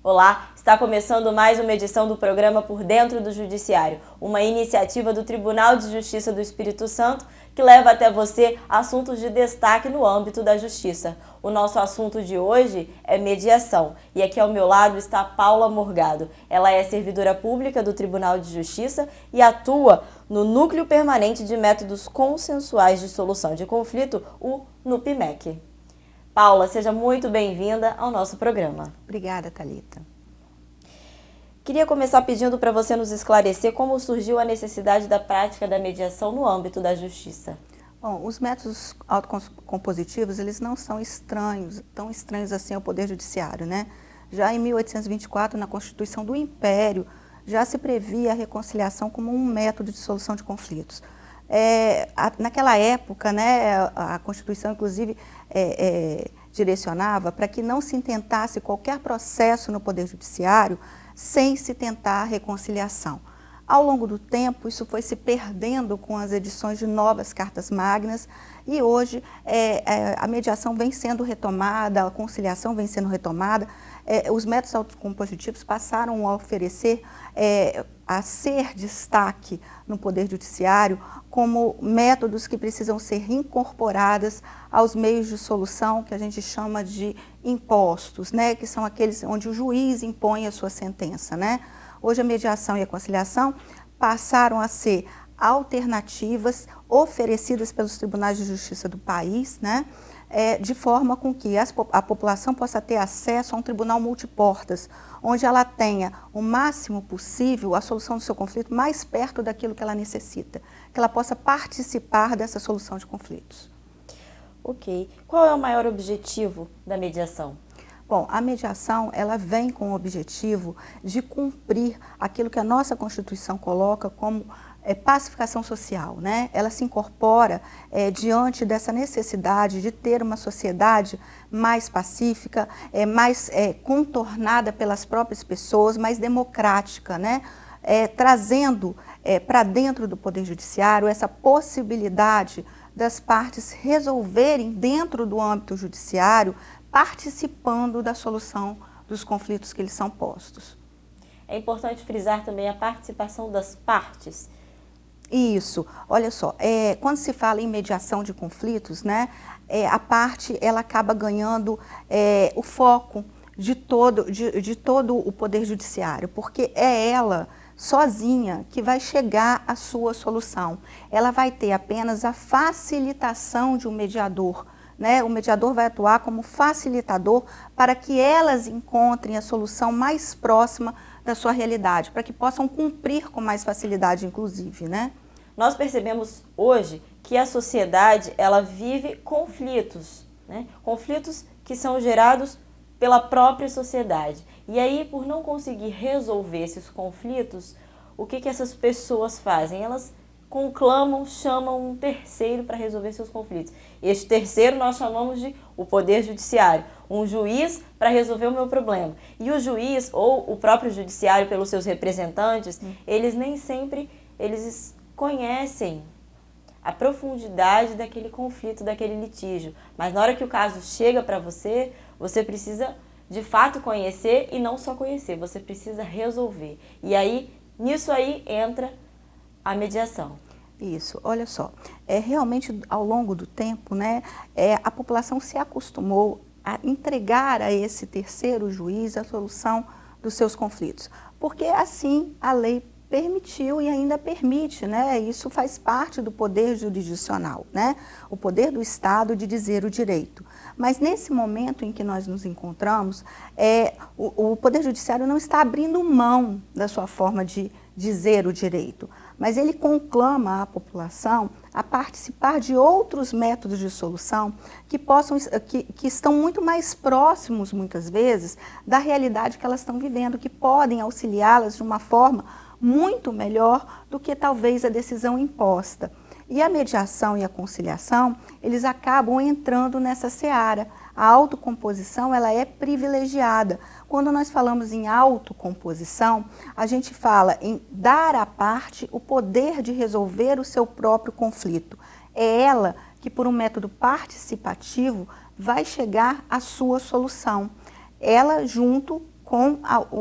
Olá, está começando mais uma edição do programa Por Dentro do Judiciário, uma iniciativa do Tribunal de Justiça do Espírito Santo que leva até você assuntos de destaque no âmbito da justiça. O nosso assunto de hoje é mediação e aqui ao meu lado está Paula Morgado. Ela é servidora pública do Tribunal de Justiça e atua no Núcleo Permanente de Métodos Consensuais de Solução de Conflito, o NUPMEC. Paula, seja muito bem-vinda ao nosso programa. Obrigada, Thalita. Queria começar pedindo para você nos esclarecer como surgiu a necessidade da prática da mediação no âmbito da justiça. Bom, os métodos autocompositivos, eles não são estranhos, tão estranhos assim ao Poder Judiciário, né? Já em 1824, na Constituição do Império, já se previa a reconciliação como um método de solução de conflitos. Naquela época, né, a Constituição, inclusive, direcionava para que não se intentasse qualquer processo no Poder Judiciário sem se tentar a reconciliação. Ao longo do tempo, isso foi se perdendo com as edições de novas cartas magnas e hoje a mediação vem sendo retomada, a conciliação vem sendo retomada. Os métodos autocompositivos passaram a oferecer, a ser destaque no Poder Judiciário como métodos que precisam ser incorporados aos meios de solução que a gente chama de impostos, né? Que são aqueles onde o juiz impõe a sua sentença, né? Hoje a mediação e a conciliação passaram a ser alternativas oferecidas pelos tribunais de justiça do país, né? De forma com que a população possa ter acesso a um tribunal multiportas, onde ela tenha o máximo possível a solução do seu conflito mais perto daquilo que ela necessita, que ela possa participar dessa solução de conflitos. Ok. Qual é o maior objetivo da mediação? Bom, a mediação, ela vem com o objetivo de cumprir aquilo que a nossa Constituição coloca como pacificação social, né? Ela se incorpora diante dessa necessidade de ter uma sociedade mais pacífica, mais contornada pelas próprias pessoas, mais democrática, né? Trazendo para dentro do Poder Judiciário essa possibilidade das partes resolverem dentro do âmbito judiciário, participando da solução dos conflitos que eles são postos. É importante frisar também a participação das partes. Isso, olha só, quando se fala em mediação de conflitos, né, a parte ela acaba ganhando o foco de todo o Poder Judiciário, porque é ela sozinha que vai chegar à sua solução. Ela vai ter apenas a facilitação de um mediador, né? O mediador vai atuar como facilitador para que elas encontrem a solução mais próxima da sua realidade, para que possam cumprir com mais facilidade, inclusive, né? Nós percebemos hoje que a sociedade, ela vive conflitos, né? Conflitos que são gerados pela própria sociedade. E aí, por não conseguir resolver esses conflitos, o que essas pessoas fazem? Elas conclamam, chamam um terceiro para resolver seus conflitos. Este terceiro nós chamamos de o Poder Judiciário, um juiz para resolver o meu problema. E o juiz ou o próprio judiciário, pelos seus representantes, eles nem sempre conhecem a profundidade daquele conflito, daquele litígio. Mas na hora que o caso chega para você, você precisa de fato conhecer e não só conhecer, você precisa resolver. E aí, nisso aí entra a mediação. Isso, olha só, realmente ao longo do tempo, né, a população se acostumou a entregar a esse terceiro juiz a solução dos seus conflitos, porque assim a lei permitiu e ainda permite, né? Isso faz parte do poder jurisdicional, né? O poder do Estado de dizer o direito. Mas nesse momento em que nós nos encontramos, o Poder Judiciário não está abrindo mão da sua forma de dizer o direito, mas ele conclama a população a participar de outros métodos de solução que estão muito mais próximos, muitas vezes, da realidade que elas estão vivendo, que podem auxiliá-las de uma forma muito melhor do que talvez a decisão imposta. E a mediação e a conciliação, eles acabam entrando nessa seara. A autocomposição, ela é privilegiada. Quando nós falamos em autocomposição, a gente fala em dar à parte o poder de resolver o seu próprio conflito. É ela que, por um método participativo, vai chegar à sua solução. Ela junto com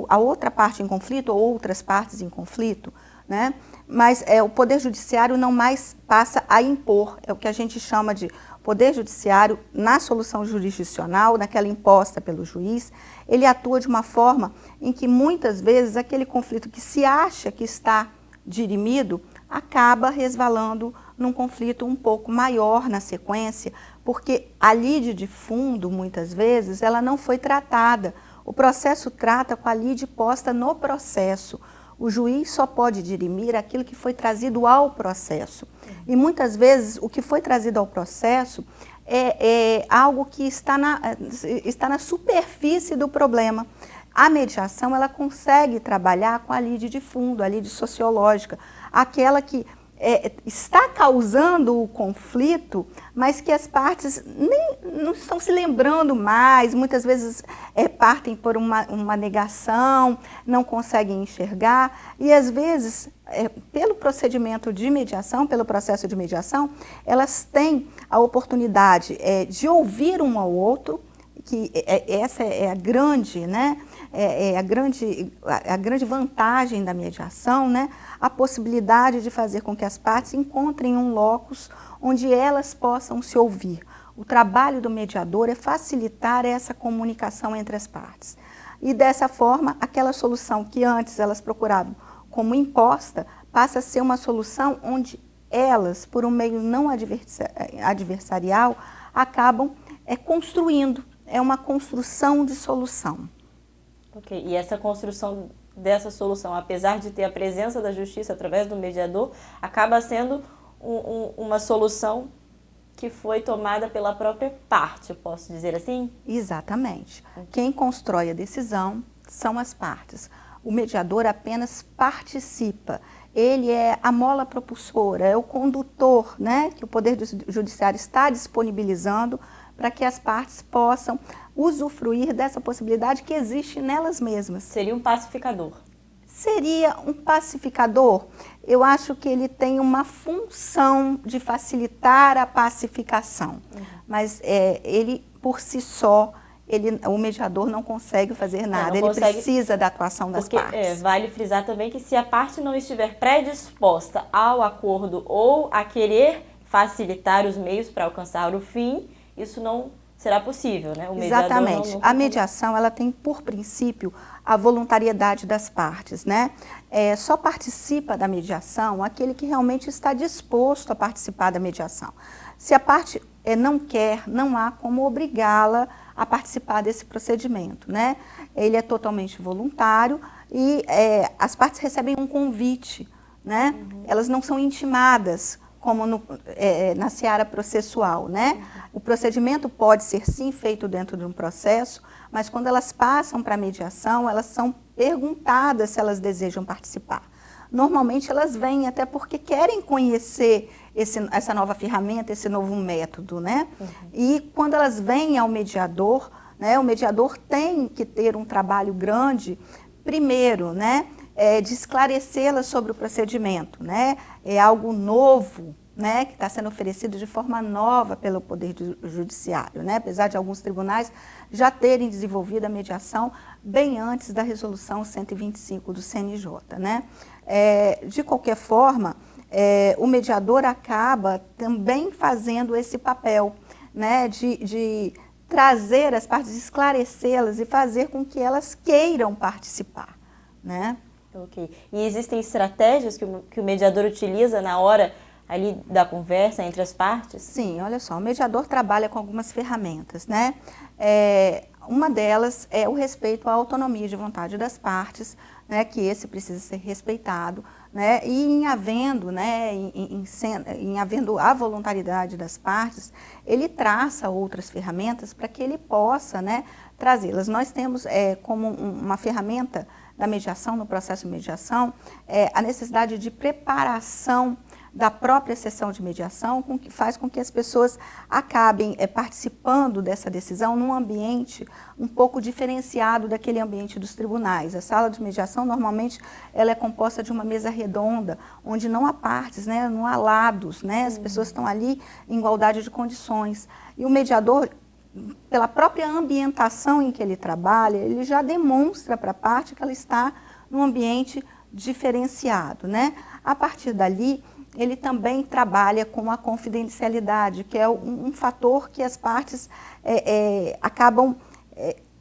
a outra parte em conflito ou outras partes em conflito, né? Mas o Poder Judiciário não mais passa a impor, é o que a gente chama de Poder Judiciário na solução jurisdicional, naquela imposta pelo juiz, ele atua de uma forma em que muitas vezes aquele conflito que se acha que está dirimido acaba resvalando num conflito um pouco maior na sequência, porque a lide de fundo, muitas vezes, ela não foi tratada. O processo trata com a lide posta no processo. O juiz só pode dirimir aquilo que foi trazido ao processo. E muitas vezes o que foi trazido ao processo é algo que está na superfície do problema. A mediação, ela consegue trabalhar com a lide de fundo, a lide sociológica, aquela que está causando o conflito, mas que as partes não estão se lembrando mais, muitas vezes partem por uma negação, não conseguem enxergar, e às vezes, pelo procedimento de mediação, pelo processo de mediação, elas têm a oportunidade de ouvir um ao outro, que essa é a grande, né? A grande vantagem da mediação, né? A possibilidade de fazer com que as partes encontrem um locus onde elas possam se ouvir. O trabalho do mediador é facilitar essa comunicação entre as partes. E dessa forma, aquela solução que antes elas procuravam como imposta, passa a ser uma solução onde elas, por um meio não adversarial, acabam construindo. É uma construção de solução. Ok, e essa construção dessa solução, apesar de ter a presença da justiça através do mediador, acaba sendo uma solução que foi tomada pela própria parte, eu posso dizer assim? Exatamente. Quem constrói a decisão são as partes. O mediador apenas participa. Ele é a mola propulsora, é o condutor, né, que o Poder Judiciário está disponibilizando para que as partes possam usufruir dessa possibilidade que existe nelas mesmas. Seria um pacificador? Seria um pacificador. Eu acho que ele tem uma função de facilitar a pacificação, mas ele, por si só, o mediador não consegue fazer nada, ele precisa da atuação das partes. Vale frisar também que se a parte não estiver predisposta ao acordo ou a querer facilitar os meios para alcançar o fim, isso não será possível, né? O mediador Exatamente. A mediação, ela tem por princípio a voluntariedade das partes, né? Só participa da mediação aquele que realmente está disposto a participar da mediação. Se a parte não quer, não há como obrigá-la a participar desse procedimento, né? Ele é totalmente voluntário e as partes recebem um convite, né? Elas não são intimadas como na seara processual, né? O procedimento pode ser sim feito dentro de um processo, mas quando elas passam para a mediação, elas são perguntadas se elas desejam participar. Normalmente elas vêm até porque querem conhecer essa nova ferramenta, esse novo método, né? E quando elas vêm ao mediador, né, o mediador tem que ter um trabalho grande, primeiro, né? De esclarecê-las sobre o procedimento, né? É algo novo, né, que está sendo oferecido de forma nova pelo Poder Judiciário, né? Apesar de alguns tribunais já terem desenvolvido a mediação bem antes da resolução 125 do CNJ, né? De qualquer forma, o mediador acaba também fazendo esse papel, né, de trazer as partes, esclarecê-las e fazer com que elas queiram participar, né? Ok. E existem estratégias que o mediador utiliza na hora ali da conversa entre as partes? Sim, olha só, o mediador trabalha com algumas ferramentas, né? Uma delas é o respeito à autonomia de vontade das partes, né? Que esse precisa ser respeitado, né? E em havendo, né? Em havendo a voluntariedade das partes, ele traça outras ferramentas para que ele possa, né, trazê-las. Nós temos como uma ferramenta da mediação, no processo de mediação, a necessidade de preparação da própria sessão de mediação, que faz com que as pessoas acabem participando dessa decisão num ambiente um pouco diferenciado daquele ambiente dos tribunais. A sala de mediação, normalmente, ela é composta de uma mesa redonda, onde não há partes, né, não há lados, né, as pessoas estão ali em igualdade de condições. E o mediador, pela própria ambientação em que ele trabalha, ele já demonstra para a parte que ela está num ambiente diferenciado, né? A partir dali, ele também trabalha com a confidencialidade, que é um fator que as partes acabam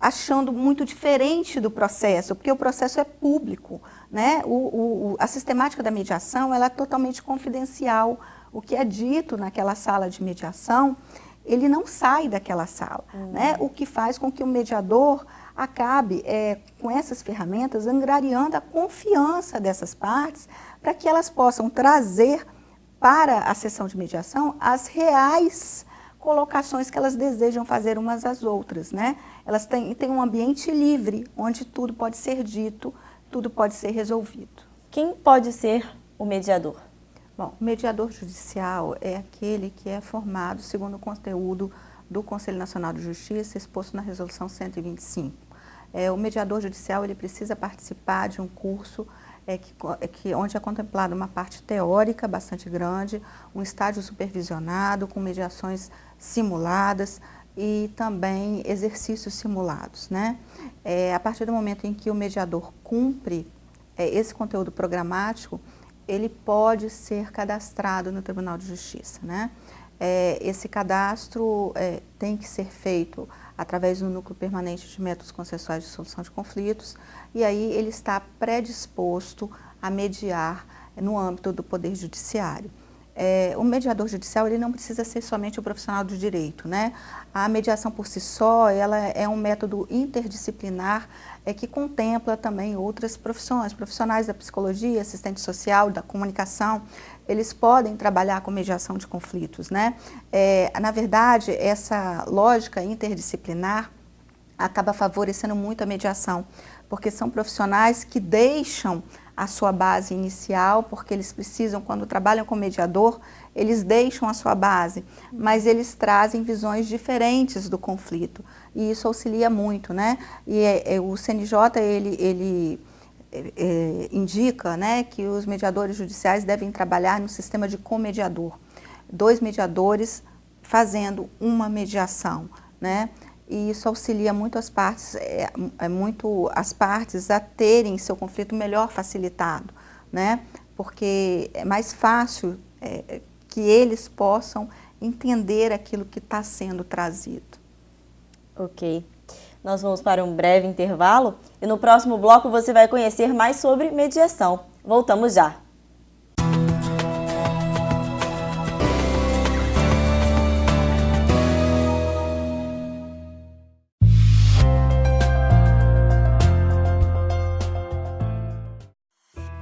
achando muito diferente do processo, porque o processo é público, né? A sistemática da mediação ela é totalmente confidencial. O que é dito naquela sala de mediação, ele não sai daquela sala, né? O que faz com que o mediador acabe, com essas ferramentas, angariando a confiança dessas partes para que elas possam trazer para a sessão de mediação as reais colocações que elas desejam fazer umas às outras, né? Elas têm um ambiente livre, onde tudo pode ser dito, tudo pode ser resolvido. Quem pode ser o mediador? Bom, o mediador judicial é aquele que é formado segundo o conteúdo do Conselho Nacional de Justiça, exposto na Resolução 125. O mediador judicial ele precisa participar de um curso onde é contemplada uma parte teórica bastante grande, um estágio supervisionado com mediações simuladas e também exercícios simulados, né? A partir do momento em que o mediador cumpre esse conteúdo programático, ele pode ser cadastrado no Tribunal de Justiça, né? Esse cadastro tem que ser feito através do Núcleo Permanente de Métodos Consensuais de Solução de Conflitos, e aí ele está predisposto a mediar no âmbito do Poder Judiciário. O mediador judicial ele não precisa ser somente o profissional do direito, né? A mediação por si só ela é um método interdisciplinar que contempla também outras profissões, profissionais da psicologia, assistente social, da comunicação, eles podem trabalhar com mediação de conflitos, né? Na verdade, essa lógica interdisciplinar acaba favorecendo muito a mediação, porque são profissionais que deixam a sua base inicial, porque eles precisam, quando trabalham com mediador, eles deixam a sua base, mas eles trazem visões diferentes do conflito, e isso auxilia muito, né? E o CNJ, ele indica, né, que os mediadores judiciais devem trabalhar no sistema de comediador, 2 mediadores fazendo uma mediação, né? E isso auxilia muito as partes, as partes a terem seu conflito melhor facilitado, né? Porque é mais fácil que eles possam entender aquilo que está sendo trazido. Ok. Nós vamos para um breve intervalo e no próximo bloco você vai conhecer mais sobre mediação. Voltamos já.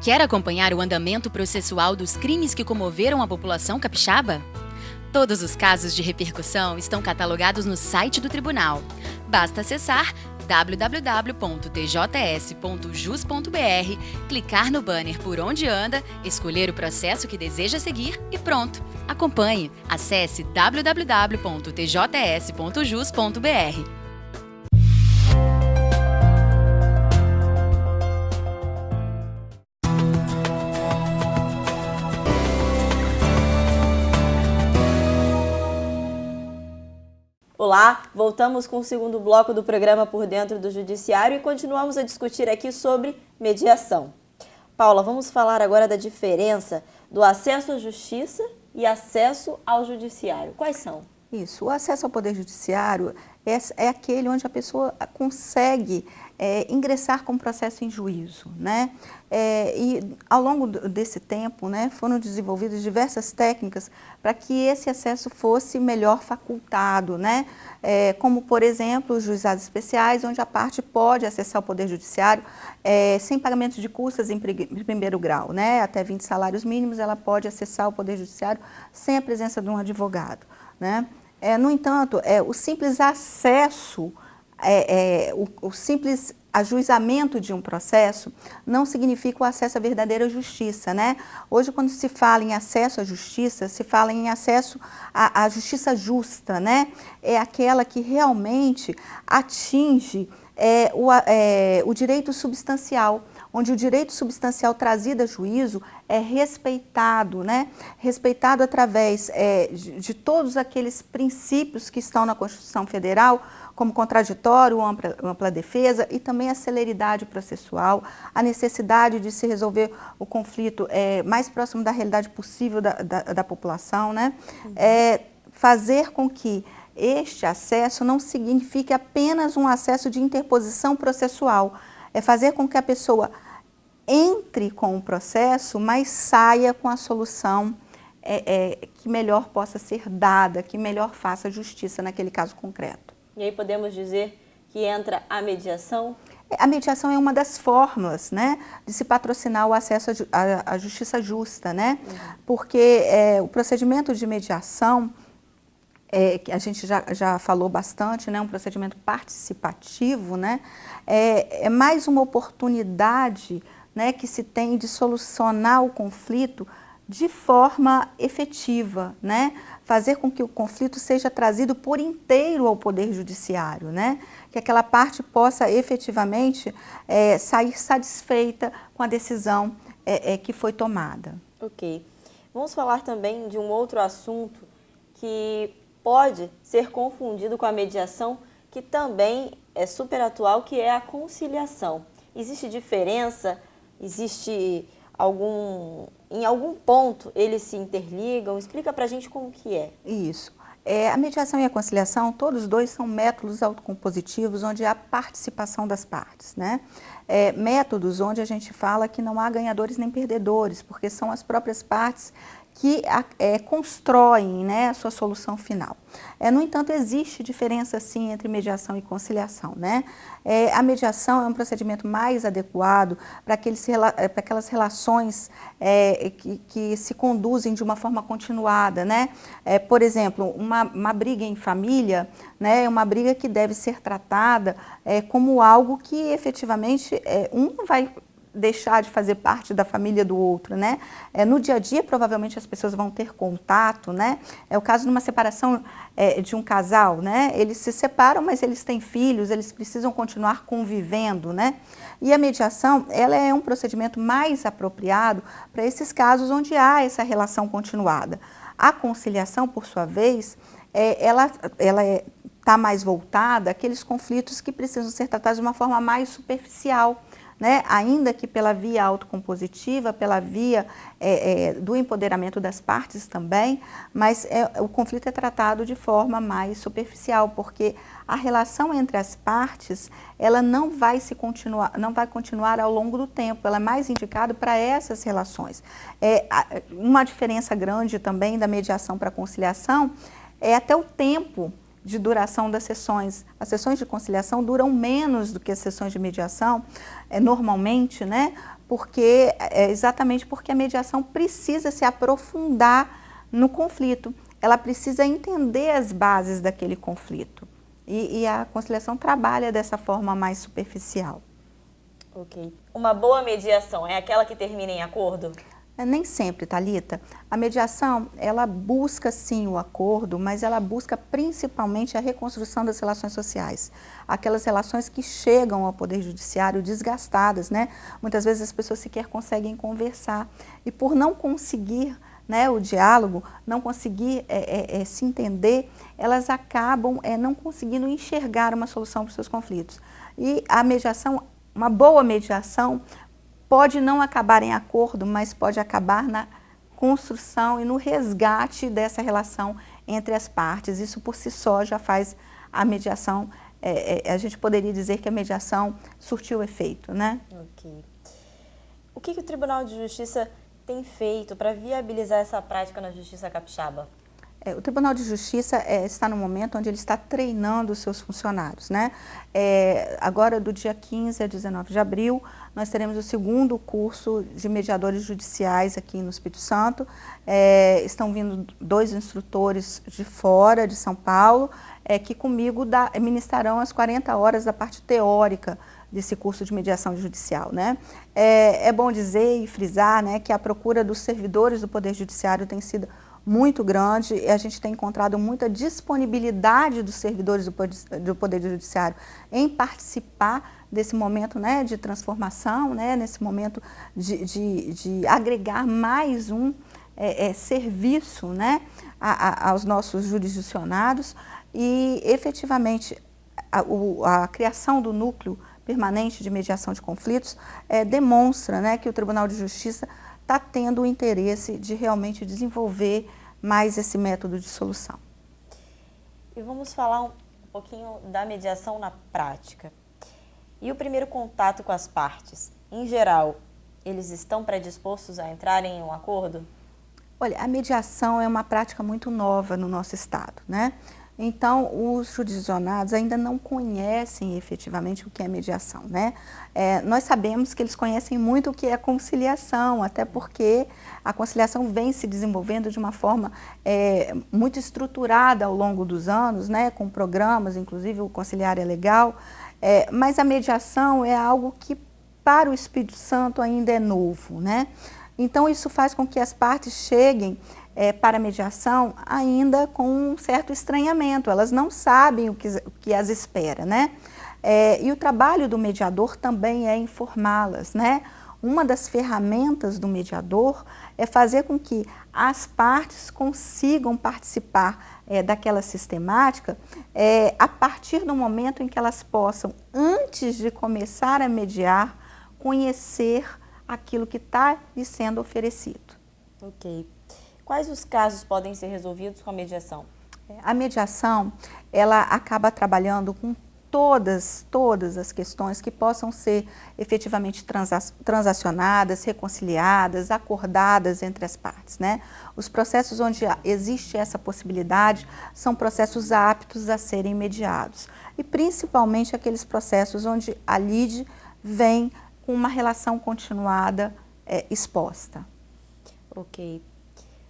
Quer acompanhar o andamento processual dos crimes que comoveram a população capixaba? Todos os casos de repercussão estão catalogados no site do Tribunal. Basta acessar www.tjs.jus.br, clicar no banner Por Onde Anda, escolher o processo que deseja seguir e pronto. Acompanhe. Acesse www.tjs.jus.br. Olá, voltamos com o segundo bloco do programa Por Dentro do Judiciário e continuamos a discutir aqui sobre mediação. Paula, vamos falar agora da diferença do acesso à justiça e acesso ao judiciário. Quais são? Isso, o acesso ao Poder Judiciário é aquele onde a pessoa consegue ingressar com o processo em juízo, né? E ao longo desse tempo, né, foram desenvolvidas diversas técnicas para que esse acesso fosse melhor facultado, né? Como, por exemplo, os juizados especiais, onde a parte pode acessar o Poder Judiciário sem pagamento de custas em primeiro grau, né? Até 20 salários mínimos, ela pode acessar o Poder Judiciário sem a presença de um advogado, né? No entanto, o simples acesso, o simples ajuizamento de um processo não significa o acesso à verdadeira justiça, né? Hoje, quando se fala em acesso à justiça, se fala em acesso à justiça justa, né? É aquela que realmente atinge o direito substancial, onde o direito substancial trazido a juízo é respeitado, né? Respeitado através de todos aqueles princípios que estão na Constituição Federal, como contraditório, ampla defesa e também a celeridade processual, a necessidade de se resolver o conflito mais próximo da realidade possível da população, né? Fazer com que este acesso não signifique apenas um acesso de interposição processual, é fazer com que a pessoa entre com o processo, mas saia com a solução que melhor possa ser dada, que melhor faça justiça naquele caso concreto. E aí podemos dizer que entra a mediação? A mediação é uma das fórmulas, né, de se patrocinar o acesso à justiça justa, né? Porque o procedimento de mediação, que a gente já falou bastante, né, um procedimento participativo, né, é mais uma oportunidade, né, que se tem de solucionar o conflito de forma efetiva, né, fazer com que o conflito seja trazido por inteiro ao Poder Judiciário, né, que aquela parte possa efetivamente sair satisfeita com a decisão que foi tomada. Ok. Vamos falar também de um outro assunto que pode ser confundido com a mediação, que também é super atual, que é a conciliação. Existe diferença? Existe em algum ponto eles se interligam? Explica pra gente como que é. Isso. A mediação e a conciliação, todos dois são métodos autocompositivos onde há participação das partes, né? Métodos onde a gente fala que não há ganhadores nem perdedores, porque são as próprias partes que constroem, né, a sua solução final. No entanto, existe diferença sim entre mediação e conciliação, né? A mediação é um procedimento mais adequado para aquelas relações que se conduzem de uma forma continuada, né? Por exemplo, uma briga em família, né, é uma briga que deve ser tratada como algo que efetivamente um vai deixar de fazer parte da família do outro, né? No dia a dia, provavelmente, as pessoas vão ter contato, né? É o caso de uma separação de um casal, né? Eles se separam, mas eles têm filhos, eles precisam continuar convivendo, né? E a mediação, ela é um procedimento mais apropriado para esses casos onde há essa relação continuada. A conciliação, por sua vez, ela está mais voltada àqueles conflitos que precisam ser tratados de uma forma mais superficial, né? Ainda que pela via autocompositiva, pela via do empoderamento das partes também, mas o conflito é tratado de forma mais superficial, porque a relação entre as partes, ela não vai continuar ao longo do tempo, ela é mais indicada para essas relações. Uma diferença grande também da mediação para a conciliação é até o tempo de duração das sessões. As sessões de conciliação duram menos do que as sessões de mediação, normalmente, né? Exatamente porque a mediação precisa se aprofundar no conflito, ela precisa entender as bases daquele conflito. E a conciliação trabalha dessa forma mais superficial. Ok. Uma boa mediação é aquela que termina em acordo? Nem sempre, Thalita. A mediação, ela busca sim o acordo, mas ela busca principalmente a reconstrução das relações sociais. Aquelas relações que chegam ao Poder Judiciário desgastadas, né? Muitas vezes as pessoas sequer conseguem conversar. E por não conseguir, né, o diálogo, não conseguir se entender, elas acabam não conseguindo enxergar uma solução para os seus conflitos. E a mediação, uma boa mediação, pode não acabar em acordo, mas pode acabar na construção e no resgate dessa relação entre as partes. Isso por si só já faz a mediação, a gente poderia dizer que a mediação surtiu efeito, né? Ok. O que o Tribunal de Justiça tem feito para viabilizar essa prática na Justiça Capixaba? O Tribunal de Justiça está no momento onde ele está treinando os seus funcionários, né? Agora, do dia 15 a 19 de abril, nós teremos o segundo curso de mediadores judiciais aqui no Espírito Santo. Estão vindo 2 instrutores de fora, de São Paulo, que comigo ministrarão as 40 horas da parte teórica desse curso de mediação judicial, né? É bom dizer e frisar, né, que a procura dos servidores do Poder Judiciário tem sido muito grande, e a gente tem encontrado muita disponibilidade dos servidores do Poder Judiciário em participar desse momento, né, de transformação, né, nesse momento de agregar mais um serviço, né, aos nossos jurisdicionados e, efetivamente, a criação do núcleo permanente de mediação de conflitos demonstra, né, que o Tribunal de Justiça está tendo o interesse de realmente desenvolver mais esse método de solução. E vamos falar um pouquinho da mediação na prática. E o primeiro contato com as partes? Em geral, eles estão predispostos a entrarem em um acordo? Olha, a mediação é uma prática muito nova no nosso estado, né? Então, os jurisdicionados ainda não conhecem efetivamente o que é mediação, né? Nós sabemos que eles conhecem muito o que é conciliação, até porque a conciliação vem se desenvolvendo de uma forma muito estruturada ao longo dos anos, né? Com programas, inclusive o Conciliar é Legal, mas a mediação é algo que para o Espírito Santo ainda é novo, né? Então, isso faz com que as partes cheguem para a mediação ainda com um certo estranhamento, elas não sabem o que as espera, né? E o trabalho do mediador também é informá-las, né? Uma das ferramentas do mediador é fazer com que as partes consigam participar daquela sistemática a partir do momento em que elas possam, antes de começar a mediar, conhecer aquilo que está lhe sendo oferecido. Ok. Quais os casos podem ser resolvidos com a mediação? A mediação, ela acaba trabalhando com todas as questões que possam ser efetivamente transacionadas, reconciliadas, acordadas entre as partes, né? Os processos onde existe essa possibilidade são processos aptos a serem mediados. E principalmente aqueles processos onde a lide vem com uma relação continuada exposta. Ok.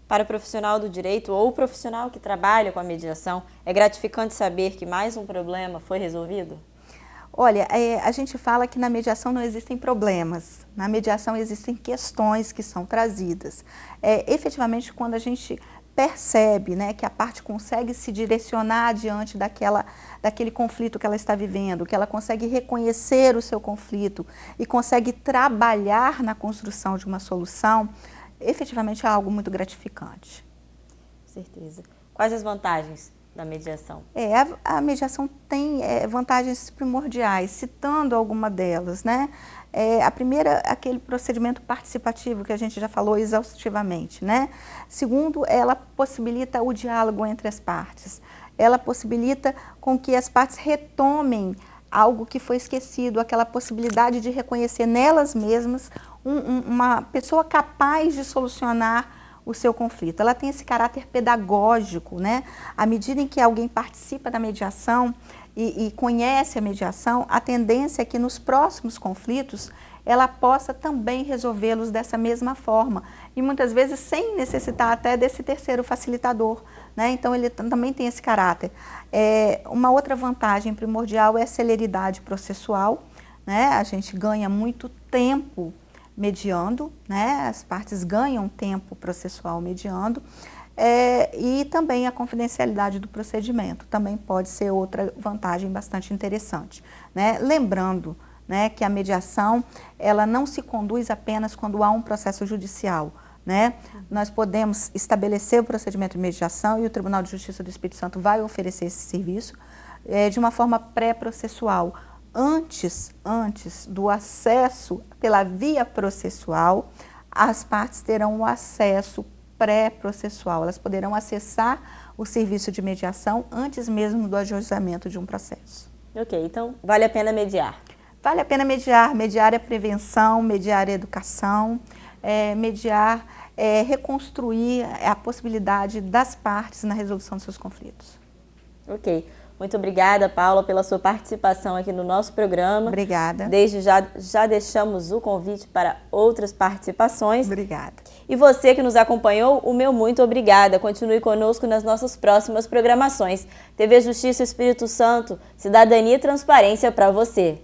Para o profissional do direito ou o profissional que trabalha com a mediação, é gratificante saber que mais um problema foi resolvido? Olha, a gente fala que na mediação não existem problemas, na mediação existem questões que são trazidas. Efetivamente, quando a gente percebe, né, que a parte consegue se direcionar diante daquele conflito que ela está vivendo, que ela consegue reconhecer o seu conflito e consegue trabalhar na construção de uma solução, efetivamente é algo muito gratificante. Certeza. Quais as vantagens da mediação? A mediação tem vantagens primordiais, citando alguma delas, né? A primeira, aquele procedimento participativo que a gente já falou exaustivamente, né? Segundo, ela possibilita o diálogo entre as partes. Ela possibilita com que as partes retomem algo que foi esquecido, aquela possibilidade de reconhecer nelas mesmas uma pessoa capaz de solucionar o seu conflito. Ela tem esse caráter pedagógico, né? À medida em que alguém participa da mediação e conhece a mediação, a tendência é que nos próximos conflitos ela possa também resolvê-los dessa mesma forma e muitas vezes sem necessitar até desse terceiro facilitador, né? Então ele também tem esse caráter. Uma outra vantagem primordial é a celeridade processual, né? A gente ganha muito tempo mediando, né? As partes ganham tempo processual mediando, e também a confidencialidade do procedimento também pode ser outra vantagem bastante interessante, né? Lembrando, né, que a mediação ela não se conduz apenas quando há um processo judicial, né? Nós podemos estabelecer o procedimento de mediação e o Tribunal de Justiça do Espírito Santo vai oferecer esse serviço de uma forma pré-processual. Antes do acesso pela via processual, as partes terão o acesso pré-processual. Elas poderão acessar o serviço de mediação antes mesmo do ajuizamento de um processo. Ok, então vale a pena mediar? Vale a pena mediar. Mediar é prevenção, mediar é educação, mediar é reconstruir a possibilidade das partes na resolução dos seus conflitos. Ok. Muito obrigada, Paula, pela sua participação aqui no nosso programa. Obrigada. Desde já deixamos o convite para outras participações. Obrigada. E você que nos acompanhou, o meu muito obrigada. Continue conosco nas nossas próximas programações. TV Justiça Espírito Santo, cidadania e transparência para você.